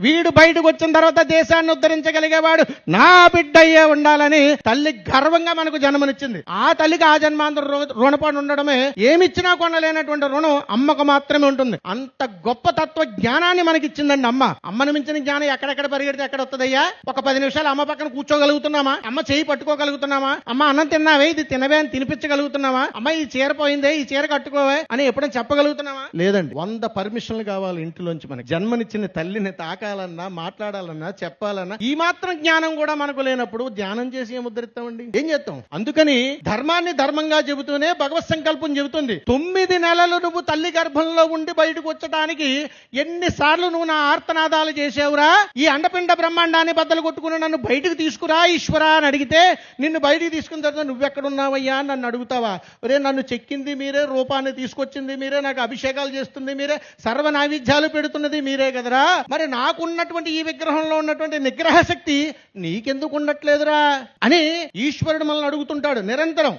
వీడు బయటకు వచ్చిన తర్వాత దేశాన్ని ఉద్ధరించగలిగేవాడు నా బిడ్డయ్యే ఉండాలని తల్లి గర్వంగా మనకు జన్మనిచ్చింది. ఆ తల్లికి ఆ జన్మాంతర రుణపడి ఉండడమే, ఏమిచ్చినా కొనలేనటువంటి రుణం అమ్మకు మాత్రమే ఉంటుంది. అంత గొప్ప తత్వ జ్ఞానాన్ని మనకి ఇచ్చిందండి అమ్మ. అమ్మను మించిన జ్ఞానం ఎక్కడెక్కడ పరిగెడితే ఎక్కడ వస్తుందయ్యా? ఒక 10 నిమిషాలు అమ్మ పక్కన కూర్చోగలుగుతున్నామా? అమ్మ చేయి పట్టుకోగలుగుతున్నామా? అమ్మ అన్నం తిన్నావే, ఇది తినవే అని తినిపించగలుగుతున్నావా? అమ్మ ఈ చీర పోయిందే, ఈ చీర కట్టుకోవే అని ఎప్పుడైనా చెప్పగలుగుతున్నావా? లేదండి. 100 పర్మిషన్లు కావాలి ఇంటిలోంచి. మనకి జన్మనిచ్చిన తల్లిని తాకాలన్నా, మాట్లాడాలన్నా, చెప్పాలన్నా ఈ మాత్రం జ్ఞానం కూడా మనకు లేనప్పుడు ధ్యానం చేసి ఏం ఉద్ధరిస్తామండి? ఏం చేస్తాం? అందుకని ధర్మాన్ని ధర్మంగా చెబుతూనే భగవత్ సంకల్పం చెబుతుంది. 9 నెలలు నువ్వు తల్లి గర్భంలో ఉండి బయటకు వచ్చడానికి ఎన్నిసార్లు నువ్వు నా ఆర్తనాదాలు చేసావురా? ఈ అండపిండ బ్రహ్మాండాన్ని బద్దలు కొట్టుకుని నన్ను బయటకు తీసుకురా ఈశ్వరా అని అడిగితే, నిన్ను బయటికి తీసుకున్న తర్వాత నువ్వెక్కడున్నావయ్యా అని నన్ను అడుగుతావా? ఒరే, నన్ను చెక్కింది మీరే, రూపాన్ని తీసుకొచ్చింది మీరే, నాకు అభిషేకాలు చేస్తుంది మీరే, సర్వ నైవేద్యాలు పెడుతున్నది మీరే కదరా. మరి నాకున్నటువంటి ఈ విగ్రహంలో ఉన్నటువంటి నిగ్రహ శక్తి నీకెందుకు ఉండట్లేదురా అని ఈశ్వరుడు మనల్ని అడుగుతుంటాడు నిరంతరం.